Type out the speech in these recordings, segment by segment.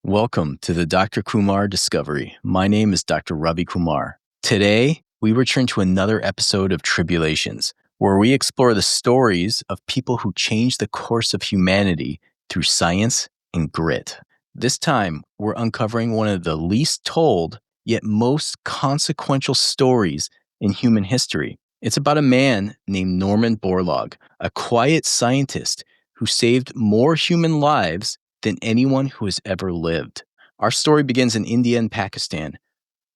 Welcome to the Dr. Kumar Discovery. My name is Dr. Ravi Kumar. Today, we return to another episode of Tribulations, where we explore the stories of people who changed the course of humanity through science and grit. This time, we're uncovering one of the least told, yet most consequential stories in human history. It's about a man named Norman Borlaug, a quiet scientist who saved more human lives than anyone who has ever lived. Our story begins in India and Pakistan,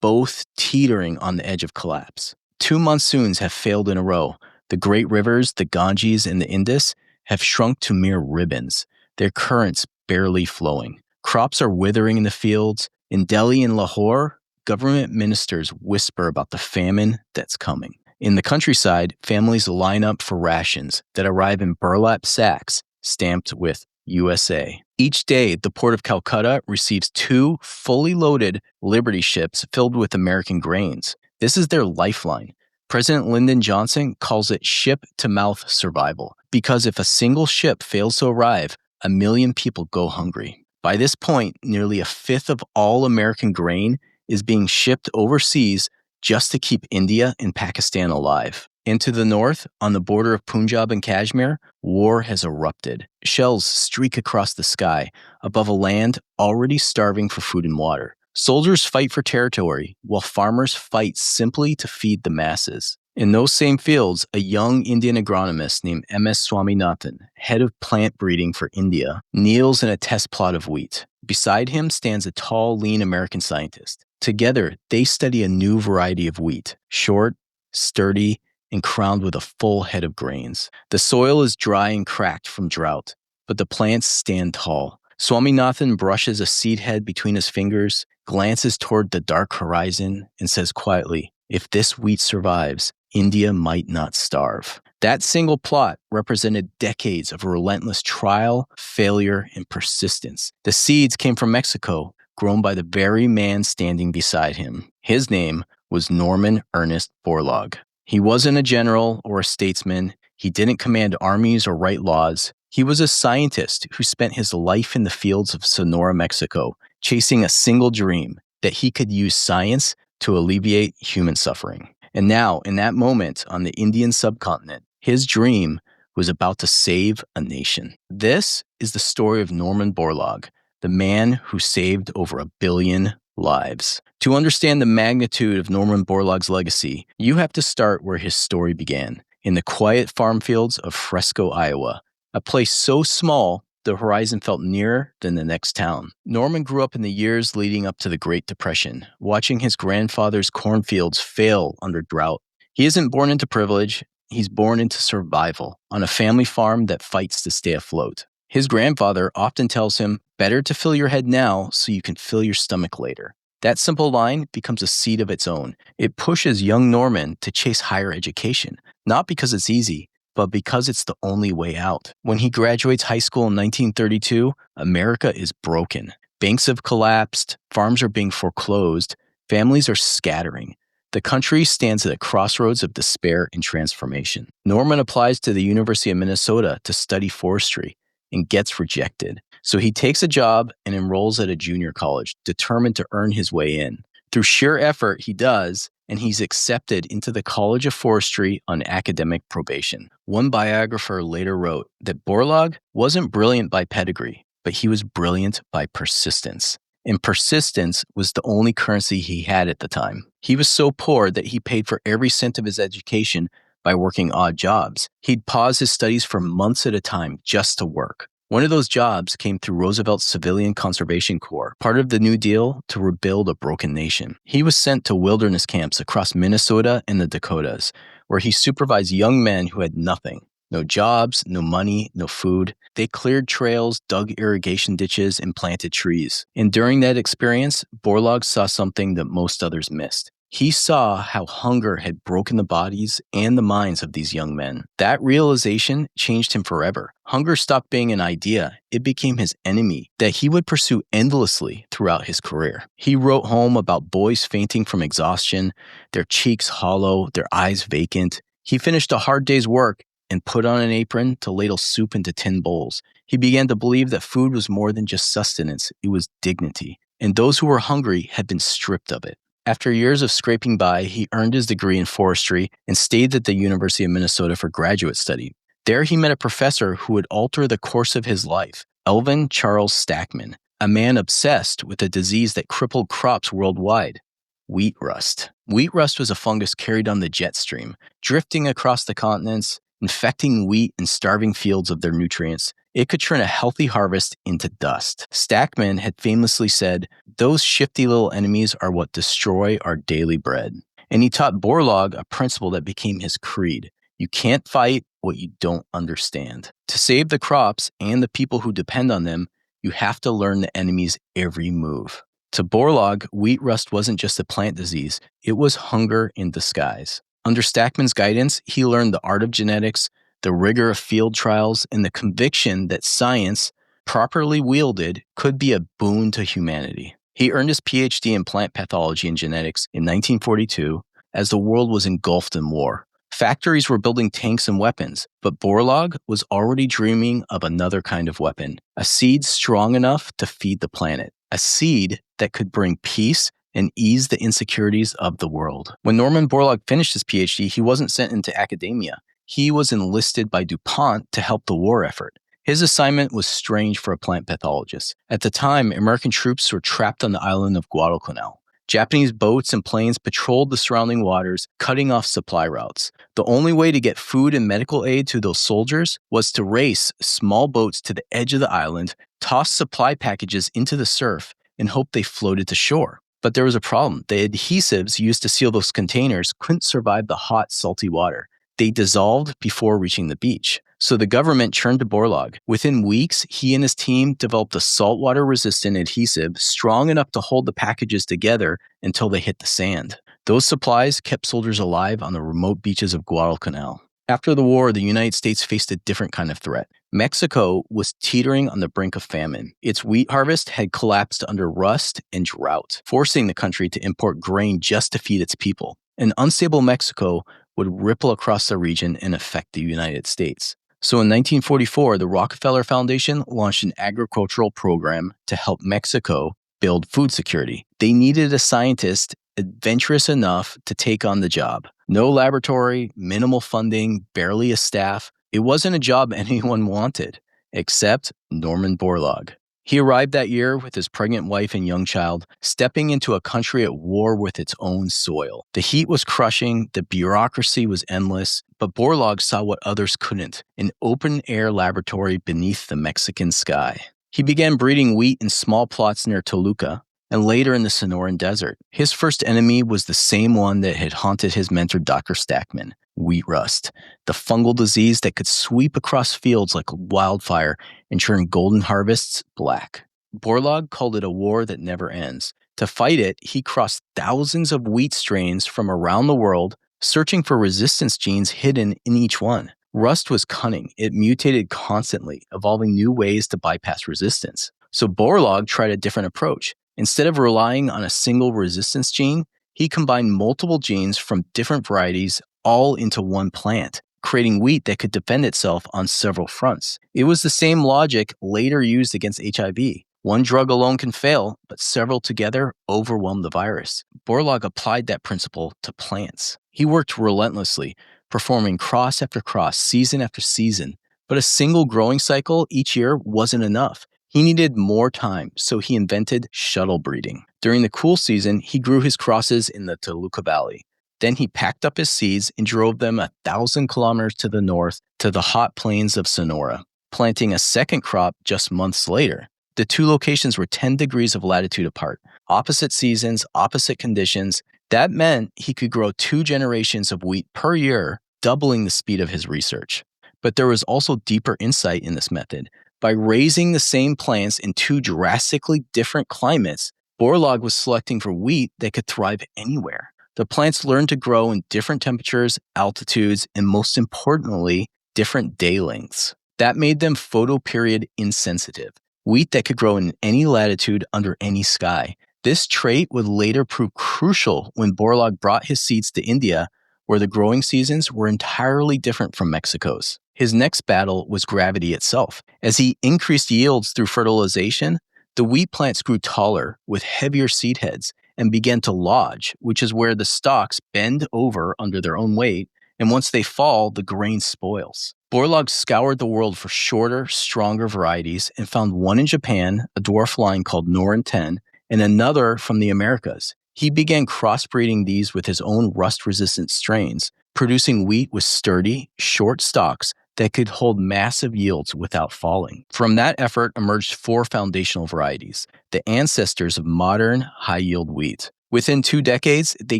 both teetering on the edge of collapse. 2 monsoons have failed in a row. The great rivers, the Ganges and the Indus, have shrunk to mere ribbons, their currents barely flowing. Crops are withering in the fields. In Delhi and Lahore, government ministers whisper about the famine that's coming. In the countryside, families line up for rations that arrive in burlap sacks stamped with USA. Each day, the port of Calcutta receives 2 fully loaded Liberty ships filled with American grains. This is their lifeline. President Lyndon Johnson calls it ship-to-mouth survival, because if a single ship fails to arrive, 1 million people go hungry. By this point, nearly a fifth of all American grain is being shipped overseas just to keep India and Pakistan alive. And to the north, on the border of Punjab and Kashmir, war has erupted. Shells streak across the sky above a land already starving for food and water. Soldiers fight for territory, while farmers fight simply to feed the masses. In those same fields, a young Indian agronomist named M.S. Swaminathan, head of plant breeding for India, kneels in a test plot of wheat. Beside him stands a tall, lean American scientist. Together, they study a new variety of wheat, short, sturdy, and crowned with a full head of grains. The soil is dry and cracked from drought, but the plants stand tall. Swaminathan brushes a seed head between his fingers, glances toward the dark horizon, and says quietly, "If this wheat survives, India might not starve." That single plot represented decades of relentless trial, failure, and persistence. The seeds came from Mexico, grown by the very man standing beside him. His name was Norman Ernest Borlaug. He wasn't a general or a statesman. He didn't command armies or write laws. He was a scientist who spent his life in the fields of Sonora, Mexico, chasing a single dream: that he could use science to alleviate human suffering. And now, in that moment on the Indian subcontinent, his dream was about to save a nation. This is the story of Norman Borlaug, the man who saved over 1 billion lives. To understand the magnitude of Norman Borlaug's legacy, you have to start where his story began, in the quiet farm fields of Cresco, Iowa, a place so small the horizon felt nearer than the next town. Norman grew up in the years leading up to the Great Depression, watching his grandfather's cornfields fail under drought. He isn't born into privilege, he's born into survival on a family farm that fights to stay afloat. His grandfather often tells him, "Better to fill your head now so you can fill your stomach later." That simple line becomes a seed of its own. It pushes young Norman to chase higher education, not because it's easy, but because it's the only way out. When he graduates high school in 1932, America is broken. Banks have collapsed, farms are being foreclosed, families are scattering. The country stands at a crossroads of despair and transformation. Norman applies to the University of Minnesota to study forestry and gets rejected. So he takes a job and enrolls at a junior college, determined to earn his way in. Through sheer effort, he does, and he's accepted into the College of Forestry on academic probation. One biographer later wrote that Borlaug wasn't brilliant by pedigree, but he was brilliant by persistence. And persistence was the only currency he had at the time. He was so poor that he paid for every cent of his education by working odd jobs. He'd pause his studies for months at a time just to work. One of those jobs came through Roosevelt's Civilian Conservation Corps, part of the New Deal to rebuild a broken nation. He was sent to wilderness camps across Minnesota and the Dakotas, where he supervised young men who had nothing. No jobs, no money, no food. They cleared trails, dug irrigation ditches, and planted trees. And during that experience, Borlaug saw something that most others missed. He saw how hunger had broken the bodies and the minds of these young men. That realization changed him forever. Hunger stopped being an idea. It became his enemy that he would pursue endlessly throughout his career. He wrote home about boys fainting from exhaustion, their cheeks hollow, their eyes vacant. He finished a hard day's work and put on an apron to ladle soup into tin bowls. He began to believe that food was more than just sustenance, it was dignity, and those who were hungry had been stripped of it. After years of scraping by, he earned his degree in forestry and stayed at the University of Minnesota for graduate study. There he met a professor who would alter the course of his life, Elvin Charles Stakman, a man obsessed with a disease that crippled crops worldwide, wheat rust. Wheat rust was a fungus carried on the jet stream, drifting across the continents, infecting wheat and starving fields of their nutrients. It could turn a healthy harvest into dust. Stakman had famously said, "Those shifty little enemies are what destroy our daily bread." And he taught Borlaug a principle that became his creed. You can't fight what you don't understand. To save the crops and the people who depend on them, you have to learn the enemy's every move. To Borlaug, wheat rust wasn't just a plant disease, it was hunger in disguise. Under Stakman's guidance, he learned the art of genetics, the rigor of field trials, and the conviction that science, properly wielded, could be a boon to humanity. He earned his PhD in plant pathology and genetics in 1942 as the world was engulfed in war. Factories were building tanks and weapons, but Borlaug was already dreaming of another kind of weapon, a seed strong enough to feed the planet, a seed that could bring peace and ease the insecurities of the world. When Norman Borlaug finished his PhD, he wasn't sent into academia. He was enlisted by DuPont to help the war effort. His assignment was strange for a plant pathologist. At the time, American troops were trapped on the island of Guadalcanal. Japanese boats and planes patrolled the surrounding waters, cutting off supply routes. The only way to get food and medical aid to those soldiers was to race small boats to the edge of the island, toss supply packages into the surf, and hope they floated to shore. But there was a problem. The adhesives used to seal those containers couldn't survive the hot, salty water. They dissolved before reaching the beach. So the government turned to Borlaug. Within weeks, he and his team developed a saltwater-resistant adhesive strong enough to hold the packages together until they hit the sand. Those supplies kept soldiers alive on the remote beaches of Guadalcanal. After the war, the United States faced a different kind of threat. Mexico was teetering on the brink of famine. Its wheat harvest had collapsed under rust and drought, forcing the country to import grain just to feed its people. An unstable Mexico would ripple across the region and affect the United States. So in 1944, the Rockefeller Foundation launched an agricultural program to help Mexico build food security. They needed a scientist adventurous enough to take on the job. No laboratory, minimal funding, barely a staff. It wasn't a job anyone wanted, except Norman Borlaug. He arrived that year with his pregnant wife and young child, stepping into a country at war with its own soil. The heat was crushing, the bureaucracy was endless, but Borlaug saw what others couldn't, an open-air laboratory beneath the Mexican sky. He began breeding wheat in small plots near Toluca, and later in the Sonoran Desert. His first enemy was the same one that had haunted his mentor Dr. Stakman, wheat rust, the fungal disease that could sweep across fields like wildfire and turn golden harvests black. Borlaug called it a war that never ends. To fight it, he crossed thousands of wheat strains from around the world, searching for resistance genes hidden in each one. Rust was cunning. It mutated constantly, evolving new ways to bypass resistance. So Borlaug tried a different approach. Instead of relying on a single resistance gene, he combined multiple genes from different varieties all into one plant, creating wheat that could defend itself on several fronts. It was the same logic later used against HIV. One drug alone can fail, but several together overwhelm the virus. Borlaug applied that principle to plants. He worked relentlessly, performing cross after cross, season after season. But a single growing cycle each year wasn't enough. He needed more time, so he invented shuttle breeding. During the cool season, he grew his crosses in the Toluca Valley. Then he packed up his seeds and drove them 1,000 kilometers to the north to the hot plains of Sonora, planting a second crop just months later. The two locations were 10 degrees of latitude apart, opposite seasons, opposite conditions. That meant he could grow 2 generations of wheat per year, doubling the speed of his research. But there was also deeper insight in this method. By raising the same plants in 2 drastically different climates, Borlaug was selecting for wheat that could thrive anywhere. The plants learned to grow in different temperatures, altitudes, and most importantly, different day lengths. That made them photoperiod insensitive. Wheat that could grow in any latitude under any sky. This trait would later prove crucial when Borlaug brought his seeds to India, where the growing seasons were entirely different from Mexico's. His next battle was gravity itself. As he increased yields through fertilization, the wheat plants grew taller with heavier seed heads and began to lodge, which is where the stalks bend over under their own weight, and once they fall, the grain spoils. Borlaug scoured the world for shorter, stronger varieties and found one in Japan, a dwarf line called Norin 10, and another from the Americas. He began crossbreeding these with his own rust-resistant strains, producing wheat with sturdy, short stalks that could hold massive yields without falling. From that effort emerged 4 foundational varieties, the ancestors of modern high-yield wheat. Within 2 decades, they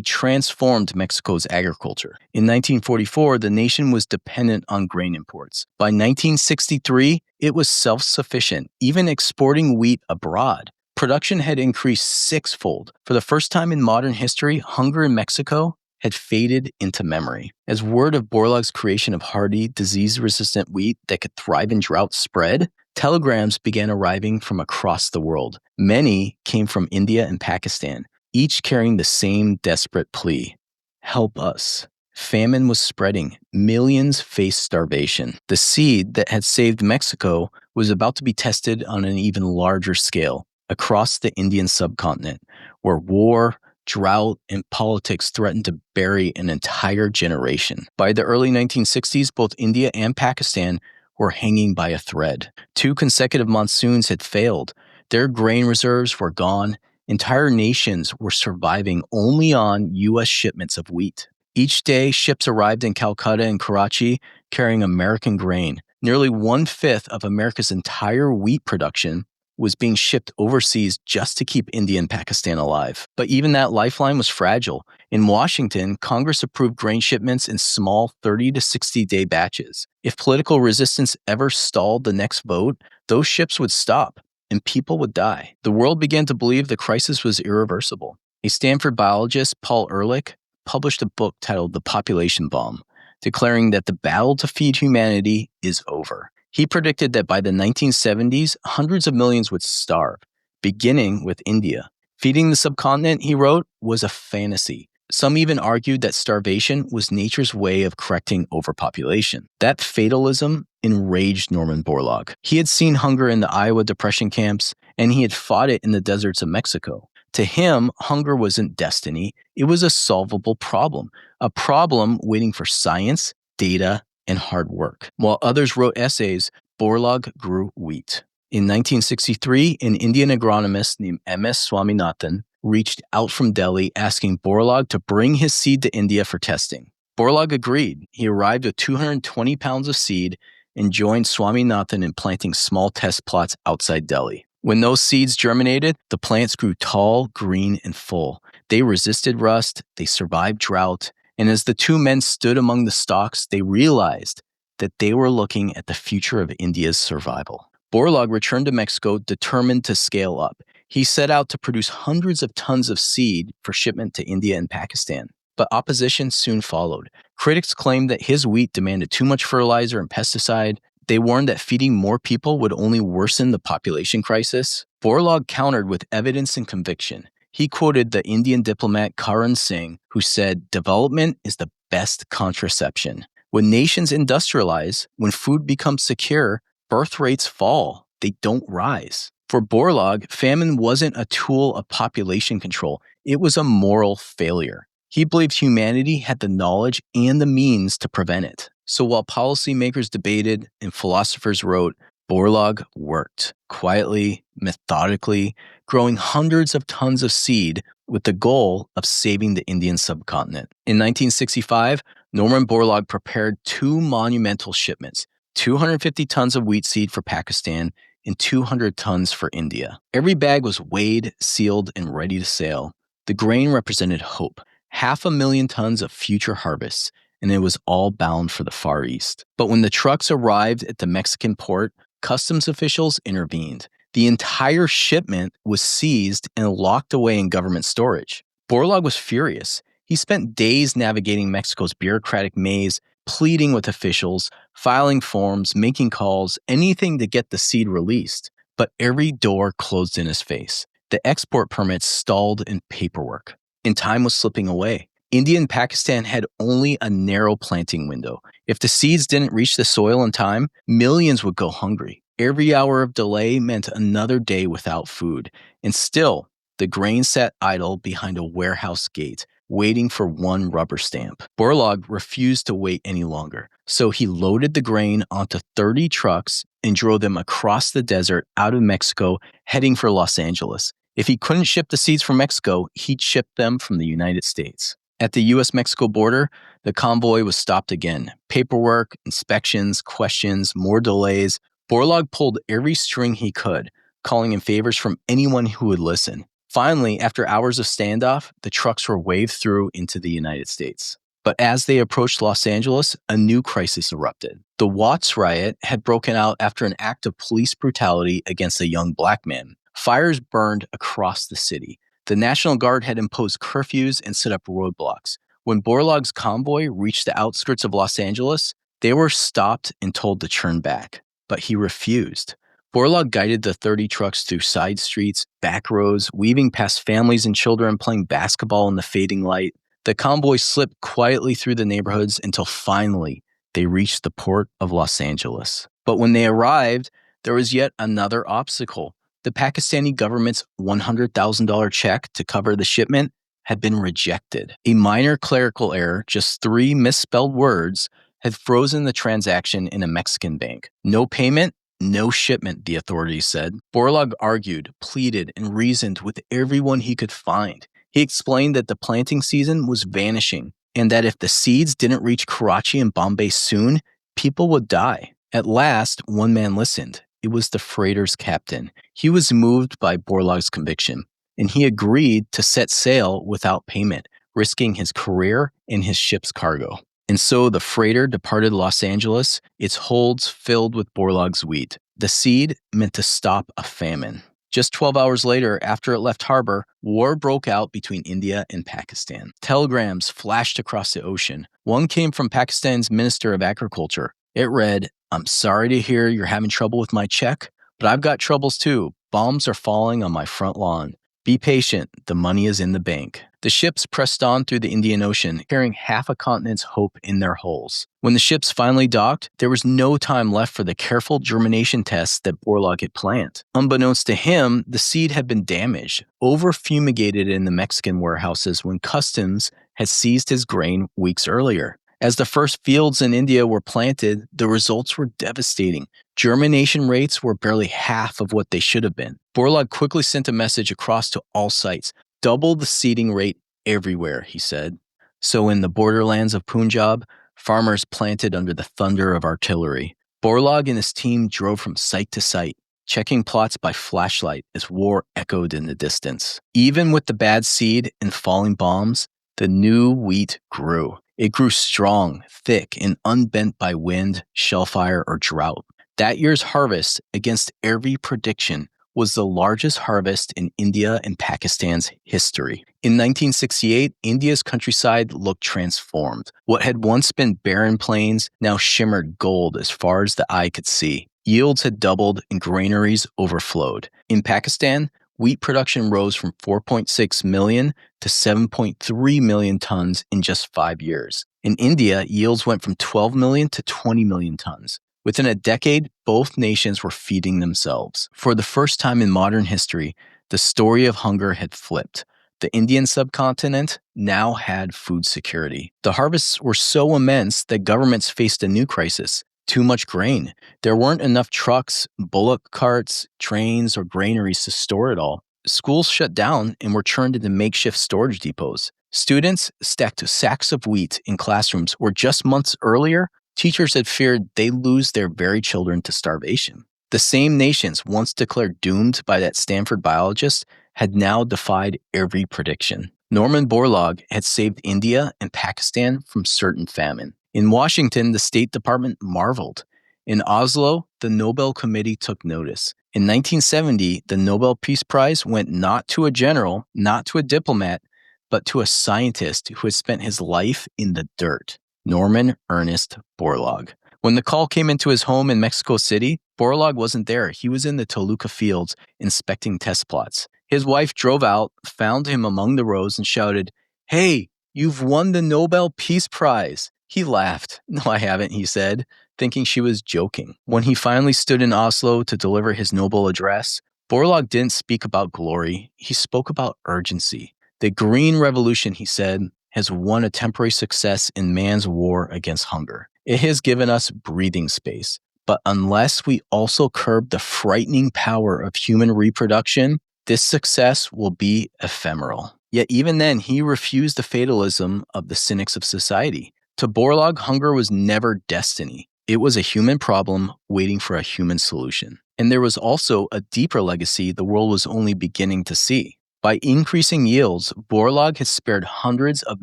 transformed Mexico's agriculture. In 1944, the nation was dependent on grain imports. By 1963, it was self-sufficient, even exporting wheat abroad. Production had increased 6-fold. For the first time in modern history, hunger in Mexico had faded into memory. As word of Borlaug's creation of hardy, disease-resistant wheat that could thrive in drought spread, telegrams began arriving from across the world. Many came from India and Pakistan, each carrying the same desperate plea: help us. Famine was spreading. Millions faced starvation. The seed that had saved Mexico was about to be tested on an even larger scale across the Indian subcontinent, where war, drought, and politics threatened to bury an entire generation. By the early 1960s, both India and Pakistan were hanging by a thread. 2 consecutive monsoons had failed. Their grain reserves were gone. Entire nations were surviving only on U.S. shipments of wheat. Each day, ships arrived in Calcutta and Karachi carrying American grain. Nearly 1/5 of America's entire wheat production was being shipped overseas just to keep India and Pakistan alive. But even that lifeline was fragile. In Washington, Congress approved grain shipments in small 30 to 60-day batches. If political resistance ever stalled the next vote, those ships would stop and people would die. The world began to believe the crisis was irreversible. A Stanford biologist, Paul Ehrlich, published a book titled The Population Bomb, declaring that the battle to feed humanity is over. He predicted that by the 1970s, hundreds of millions would starve, beginning with India. Feeding the subcontinent, he wrote, was a fantasy. Some even argued that starvation was nature's way of correcting overpopulation. That fatalism enraged Norman Borlaug. He had seen hunger in the Iowa Depression camps, and he had fought it in the deserts of Mexico. To him, hunger wasn't destiny. It was a solvable problem, a problem waiting for science, data, and hard work. While others wrote essays, Borlaug grew wheat. In 1963, an Indian agronomist named M.S. Swaminathan reached out from Delhi asking Borlaug to bring his seed to India for testing. Borlaug agreed. He arrived with 220 pounds of seed and joined Swaminathan in planting small test plots outside Delhi. When those seeds germinated, the plants grew tall, green, and full. They resisted rust, they survived drought, and as the 2 men stood among the stalks, they realized that they were looking at the future of India's survival. Borlaug returned to Mexico determined to scale up. He set out to produce hundreds of tons of seed for shipment to India and Pakistan. But opposition soon followed. Critics claimed that his wheat demanded too much fertilizer and pesticide. They warned that feeding more people would only worsen the population crisis. Borlaug countered with evidence and conviction. He quoted the Indian diplomat Karan Singh, who said, "Development is the best contraception. When nations industrialize, when food becomes secure, birth rates fall. They don't rise." For Borlaug, famine wasn't a tool of population control. It was a moral failure. He believed humanity had the knowledge and the means to prevent it. So while policymakers debated and philosophers wrote, Borlaug worked quietly, methodically, growing hundreds of tons of seed with the goal of saving the Indian subcontinent. In 1965, Norman Borlaug prepared 2 monumental shipments, 250 tons of wheat seed for Pakistan and 200 tons for India. Every bag was weighed, sealed, and ready to sail. The grain represented hope, 500,000 tons of future harvests, and it was all bound for the Far East. But when the trucks arrived at the Mexican port, customs officials intervened. The entire shipment was seized and locked away in government storage. Borlaug was furious. He spent days navigating Mexico's bureaucratic maze, pleading with officials, filing forms, making calls, anything to get the seed released. But every door closed in his face. The export permits stalled in paperwork, and time was slipping away. India and Pakistan had only a narrow planting window. If the seeds didn't reach the soil in time, millions would go hungry. Every hour of delay meant another day without food. And still, the grain sat idle behind a warehouse gate, waiting for one rubber stamp. Borlaug refused to wait any longer, so he loaded the grain onto 30 trucks and drove them across the desert out of Mexico, heading for Los Angeles. If he couldn't ship the seeds from Mexico, he'd ship them from the United States. At the U.S.-Mexico border, the convoy was stopped again. Paperwork, inspections, questions, more delays. Borlaug pulled every string he could, calling in favors from anyone who would listen. Finally, after hours of standoff, the trucks were waved through into the United States. But as they approached Los Angeles, a new crisis erupted. The Watts riot had broken out after an act of police brutality against a young black man. Fires burned across the city. The National Guard had imposed curfews and set up roadblocks. When Borlaug's convoy reached the outskirts of Los Angeles, they were stopped and told to turn back. But he refused. Borlaug guided the 30 trucks through side streets, back roads, weaving past families and children playing basketball in the fading light. The convoy slipped quietly through the neighborhoods until finally they reached the port of Los Angeles. But when they arrived, there was yet another obstacle. The Pakistani government's $100,000 check to cover the shipment had been rejected. A minor clerical error, just 3 misspelled words, had frozen the transaction in a Mexican bank. No payment, no shipment, the authorities said. Borlaug argued, pleaded, and reasoned with everyone he could find. He explained that the planting season was vanishing and that if the seeds didn't reach Karachi and Bombay soon, people would die. At last, one man listened. It was the freighter's captain. He was moved by Borlaug's conviction, and he agreed to set sail without payment, risking his career and his ship's cargo. And so the freighter departed Los Angeles, its holds filled with Borlaug's wheat. The seed meant to stop a famine. Just 12 hours later, after it left harbor, war broke out between India and Pakistan. Telegrams flashed across the ocean. One came from Pakistan's Minister of Agriculture. It read, "I'm sorry to hear you're having trouble with my check, but I've got troubles too. Bombs are falling on my front lawn. Be patient, the money is in the bank." The ships pressed on through the Indian Ocean, carrying half a continent's hope in their hulls. When the ships finally docked, there was no time left for the careful germination tests that Borlaug had planned. Unbeknownst to him, the seed had been damaged, over-fumigated in the Mexican warehouses when customs had seized his grain weeks earlier. As the first fields in India were planted, the results were devastating. Germination rates were barely half of what they should have been. Borlaug quickly sent a message across to all sites. Double the seeding rate everywhere, he said. So in the borderlands of Punjab, farmers planted under the thunder of artillery. Borlaug and his team drove from site to site, checking plots by flashlight as war echoed in the distance. Even with the bad seed and falling bombs, the new wheat grew. It grew strong, thick, and unbent by wind, shellfire, or drought. That year's harvest, against every prediction, was the largest harvest in India and Pakistan's history. In 1968, India's countryside looked transformed. What had once been barren plains now shimmered gold as far as the eye could see. Yields had doubled and granaries overflowed. In Pakistan, wheat production rose from 4.6 million to 7.3 million tons in just 5 years. In India, yields went from 12 million to 20 million tons. Within a decade, both nations were feeding themselves. For the first time in modern history, the story of hunger had flipped. The Indian subcontinent now had food security. The harvests were so immense that governments faced a new crisis: too much grain. There weren't enough trucks, bullock carts, trains, or granaries to store it all. Schools shut down and were turned into makeshift storage depots. Students stacked sacks of wheat in classrooms where just months earlier, teachers had feared they'd lose their very children to starvation. The same nations once declared doomed by that Stanford biologist had now defied every prediction. Norman Borlaug had saved India and Pakistan from certain famine. In Washington, the State Department marveled. In Oslo, the Nobel Committee took notice. In 1970, the Nobel Peace Prize went not to a general, not to a diplomat, but to a scientist who had spent his life in the dirt. Norman Ernest Borlaug. When the call came into his home in Mexico City, Borlaug wasn't there. He was in the Toluca fields inspecting test plots. His wife drove out, found him among the rows, and shouted, "Hey, "You've won the Nobel Peace Prize." He laughed. "No, I haven't," he said, thinking she was joking. When he finally stood in Oslo to deliver his Nobel address, Borlaug didn't speak about glory. He spoke about urgency. "The Green Revolution," he said, "has won a temporary success in man's war against hunger. It has given us breathing space. But unless we also curb the frightening power of human reproduction, this success will be ephemeral." Yet even then, he refused the fatalism of the cynics of society. To Borlaug, hunger was never destiny. It was a human problem waiting for a human solution. And there was also a deeper legacy the world was only beginning to see. By increasing yields, Borlaug has spared hundreds of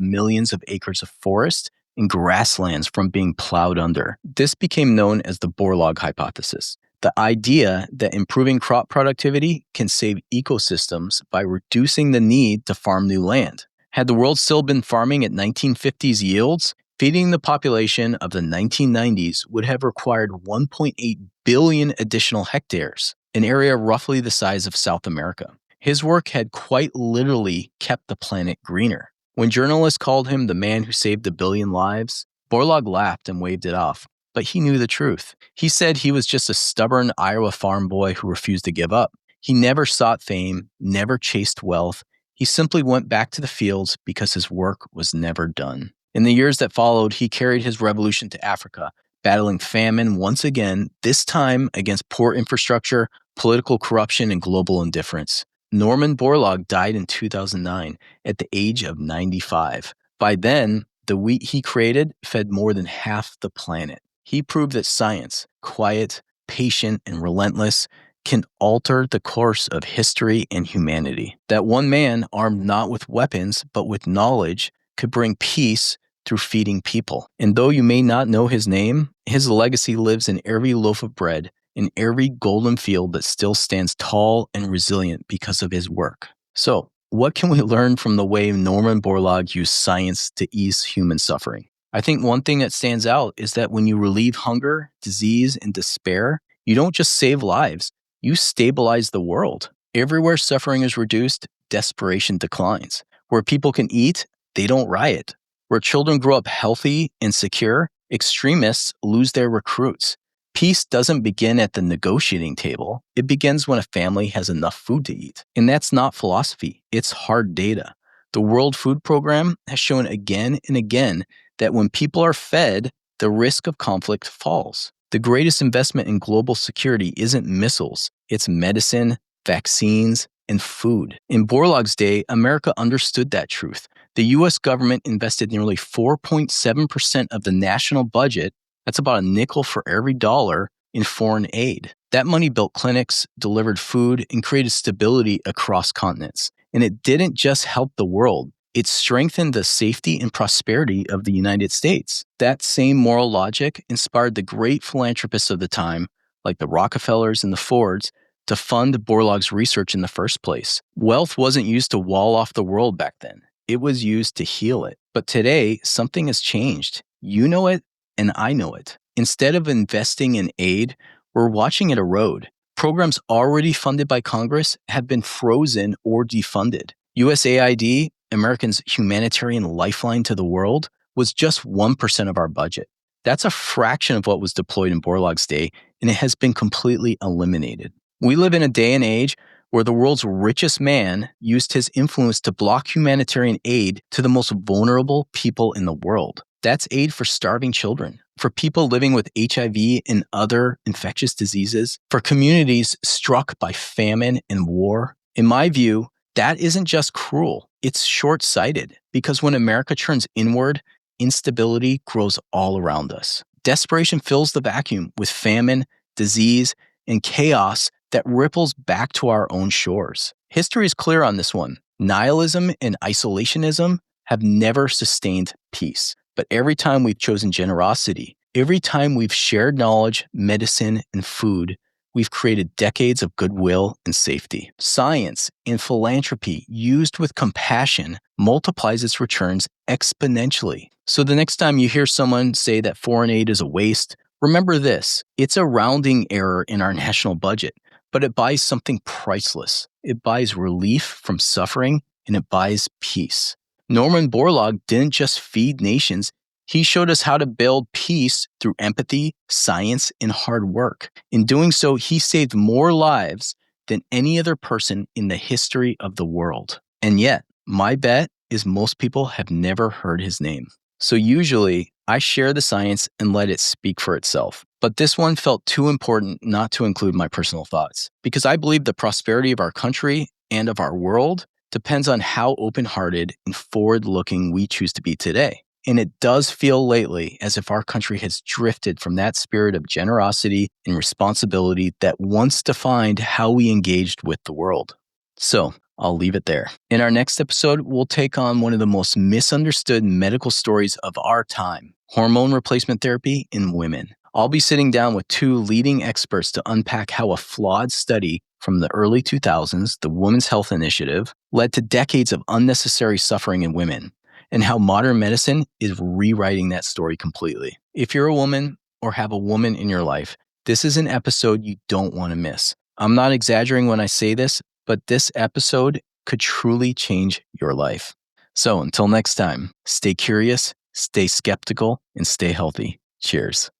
millions of acres of forest and grasslands from being plowed under. This became known as the Borlaug hypothesis, the idea that improving crop productivity can save ecosystems by reducing the need to farm new land. Had the world still been farming at 1950s yields, feeding the population of the 1990s would have required 1.8 billion additional hectares, an area roughly the size of South America. His work had quite literally kept the planet greener. When journalists called him the man who saved a billion lives, Borlaug laughed and waved it off. But he knew the truth. He said he was just a stubborn Iowa farm boy who refused to give up. He never sought fame, never chased wealth. He simply went back to the fields because his work was never done. In the years that followed, he carried his revolution to Africa, battling famine once again, this time against poor infrastructure, political corruption, and global indifference. Norman Borlaug died in 2009 at the age of 95. By then, the wheat he created fed more than half the planet. He proved that science, quiet, patient, and relentless, can alter the course of history and humanity. That one man, armed not with weapons, but with knowledge, could bring peace through feeding people. And though you may not know his name, his legacy lives in every loaf of bread, in every golden field that still stands tall and resilient because of his work. So, what can we learn from the way Norman Borlaug used science to ease human suffering? I think one thing that stands out is that when you relieve hunger, disease, and despair, you don't just save lives, you stabilize the world. Everywhere suffering is reduced, desperation declines. Where people can eat, they don't riot. Where children grow up healthy and secure, extremists lose their recruits. Peace doesn't begin at the negotiating table. It begins when a family has enough food to eat. And that's not philosophy, it's hard data. The World Food Program has shown again and again that when people are fed, the risk of conflict falls. The greatest investment in global security isn't missiles, it's medicine, vaccines, and food. In Borlaug's day, America understood that truth. The US government invested nearly 4.7% of the national budget. That's about a nickel for every dollar in foreign aid. That money built clinics, delivered food, and created stability across continents. And it didn't just help the world, it strengthened the safety and prosperity of the United States. That same moral logic inspired the great philanthropists of the time, like the Rockefellers and the Fords, to fund Borlaug's research in the first place. Wealth wasn't used to wall off the world back then. It was used to heal it. But today, something has changed. You know it, and I know it. Instead of investing in aid, we're watching it erode. Programs already funded by Congress have been frozen or defunded. USAID, Americans' humanitarian lifeline to the world, was just 1% of our budget. That's a fraction of what was deployed in Borlaug's day, and it has been completely eliminated. We live in a day and age where the world's richest man used his influence to block humanitarian aid to the most vulnerable people in the world. That's aid for starving children, for people living with HIV and other infectious diseases, for communities struck by famine and war. In my view, that isn't just cruel, it's short-sighted, because when America turns inward, instability grows all around us. Desperation fills the vacuum with famine, disease, and chaos that ripples back to our own shores. History is clear on this one. Nihilism and isolationism have never sustained peace. But every time we've chosen generosity, every time we've shared knowledge, medicine, and food, we've created decades of goodwill and safety. Science and philanthropy used with compassion multiplies its returns exponentially. So the next time you hear someone say that foreign aid is a waste, remember this: it's a rounding error in our national budget, but it buys something priceless. It buys relief from suffering, and it buys peace. Norman Borlaug didn't just feed nations, he showed us how to build peace through empathy, science, and hard work. In doing so, he saved more lives than any other person in the history of the world. And yet, my bet is most people have never heard his name. So usually, I share the science and let it speak for itself. But this one felt too important not to include my personal thoughts, because I believe the prosperity of our country and of our world depends on how open-hearted and forward-looking we choose to be today. And it does feel lately as if our country has drifted from that spirit of generosity and responsibility that once defined how we engaged with the world. So, I'll leave it there. In our next episode, we'll take on one of the most misunderstood medical stories of our time: hormone replacement therapy in women. I'll be sitting down with two leading experts to unpack how a flawed study from the early 2000s, the Women's Health Initiative, led to decades of unnecessary suffering in women, and how modern medicine is rewriting that story completely. If you're a woman or have a woman in your life, this is an episode you don't want to miss. I'm not exaggerating when I say this, but this episode could truly change your life. So until next time, stay curious, stay skeptical, and stay healthy. Cheers.